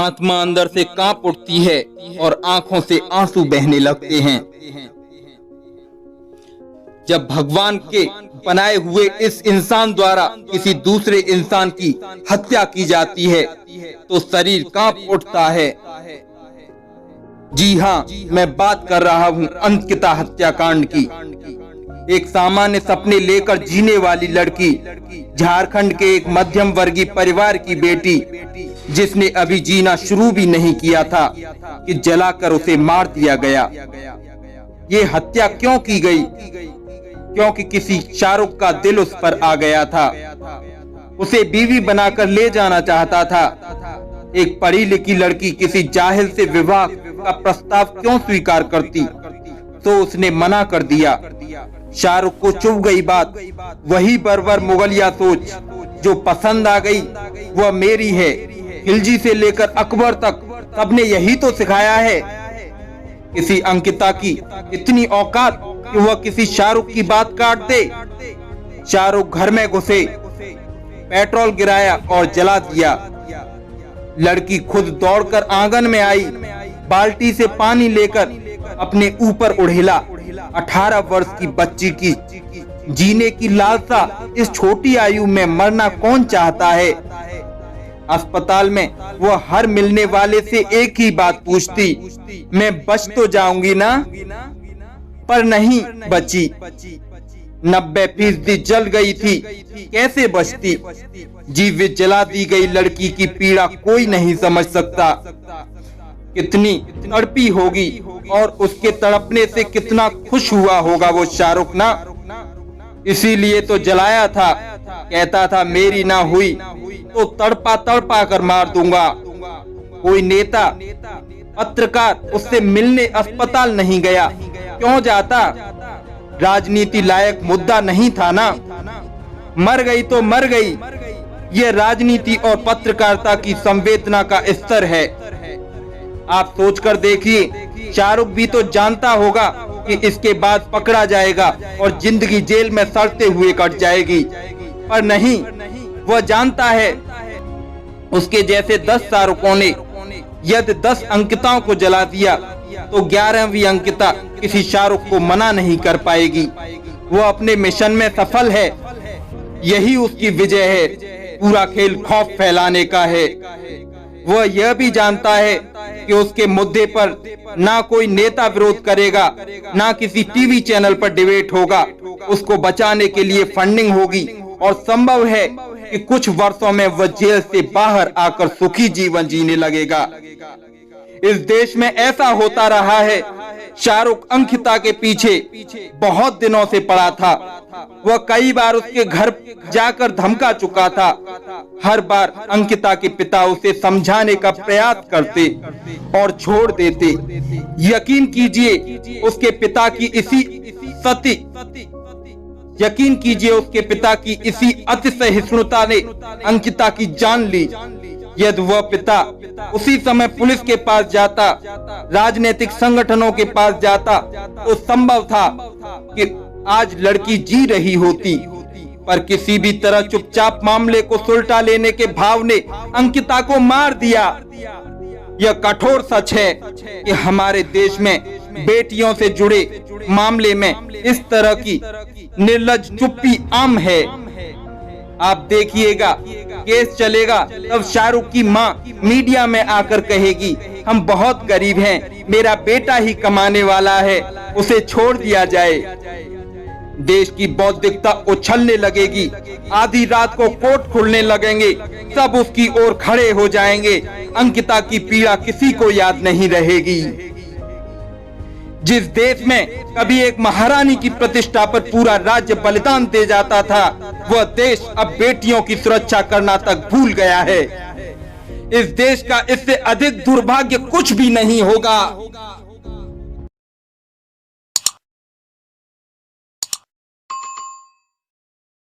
आत्मा अंदर से कांप उठती है और आंखों से आंसू बहने लगते हैं। जब भगवान के बनाए हुए इस इंसान द्वारा किसी दूसरे इंसान की हत्या की जाती है तो शरीर कांप उठता है। जी हाँ, मैं बात कर रहा हूँ अंकिता हत्याकांड की। एक सामान्य सपने लेकर जीने वाली लड़की, झारखंड के एक मध्यम वर्गीय परिवार की बेटी, जिसने अभी जीना शुरू भी नहीं किया था कि जलाकर उसे मार दिया गया। ये हत्या क्यों की गई? क्योंकि किसी शाहरुख का दिल उस पर आ गया था। उसे बीवी बनाकर ले जाना चाहता था। एक पढ़ी लिखी लड़की किसी जाहिल से विवाह का प्रस्ताव क्यों स्वीकार करती? तो उसने मना कर दिया। शाहरुख को चुभ गई बात, वही बर्बर मुगलिया सोच जो पसंद आ गई वह मेरी है। खिलजी से लेकर अकबर तक सबने यही तो सिखाया है। किसी अंकिता की इतनी औकात कि वह किसी शाहरुख की बात काट दे। शाहरुख घर में घुसे, पेट्रोल गिराया और जला दिया। लड़की खुद दौड़कर आंगन में आई, बाल्टी से पानी लेकर अपने ऊपर उड़ेला। 18 वर्ष की बच्ची की जीने की लालसा, इस छोटी आयु में मरना कौन चाहता है? अस्पताल में वो हर मिलने वाले से एक ही बात पूछती, मैं बच तो जाऊंगी ना? पर नहीं बची। 90% जल गई थी, कैसे बचती? जीवित जला दी गई लड़की की पीड़ा कोई नहीं समझ सकता। कितनी तड़पी होगी और उसके तड़पने से कितना खुश हुआ होगा वो शाहरुख ना। इसीलिए तो जलाया था, कहता था मेरी ना हुई तो तड़पा तड़पा कर मार दूंगा। कोई नेता, पत्रकार उससे मिलने अस्पताल नहीं गया, क्यों जाता? राजनीति लायक मुद्दा नहीं था ना। मर गई तो मर गई। ये राजनीति और पत्रकारिता की संवेदना का स्तर है। आप सोचकर देखिए, शाहरुख भी तो जानता होगा कि इसके बाद पकड़ा जाएगा और जिंदगी जेल में सड़ते हुए कट जाएगी, पर नहीं, वह जानता है उसके जैसे 10 शाहरुखों ने यदि 10 अंकिताओं को जला दिया तो 11वीं अंकिता किसी शाहरुख को मना नहीं कर पाएगी। वो अपने मिशन में सफल है, यही उसकी विजय है। पूरा खेल खौफ फैलाने का है। वह यह भी जानता है कि उसके मुद्दे पर ना कोई नेता विरोध करेगा, ना किसी टीवी चैनल पर डिबेट होगा। उसको बचाने के लिए फंडिंग होगी और संभव है कि कुछ वर्षों में वह जेल से बाहर आकर सुखी जीवन जीने लगेगा। इस देश में ऐसा होता रहा है। शाहरुख अंकिता के पीछे बहुत दिनों से पड़ा था। वह कई बार उसके घर जाकर धमका चुका था। हर बार अंकिता के पिता उसे समझाने का प्रयास करते और छोड़ देते। यकीन कीजिए उसके पिता की इसी अतिसहिष्णुता ने अंकिता की जान ली। यदि वह पिता उसी समय पुलिस के पास जाता, राजनीतिक संगठनों के पास जाता, तो संभव था कि आज लड़की जी रही होती। पर किसी भी तरह चुपचाप मामले को सुलटा लेने के भाव ने अंकिता को मार दिया। यह कठोर सच है कि हमारे देश में बेटियों से जुड़े मामले में इस तरह की निर्लज चुप्पी आम है। आप देखिएगा, केस चलेगा तब शाहरुख की माँ मीडिया में आकर कहेगी, हम बहुत गरीब हैं, मेरा बेटा ही कमाने वाला है, उसे छोड़ दिया जाए। देश की बौद्धिकता उछलने लगेगी। आधी रात को कोर्ट खुलने लगेंगे, सब उसकी ओर खड़े हो जाएंगे। अंकिता की पीड़ा किसी को याद नहीं रहेगी। जिस देश में कभी एक महारानी की प्रतिष्ठा पर पूरा राज्य बलिदान दे जाता था, वह देश अब बेटियों की सुरक्षा करना तक भूल गया है। इस देश का इससे अधिक दुर्भाग्य कुछ भी नहीं होगा।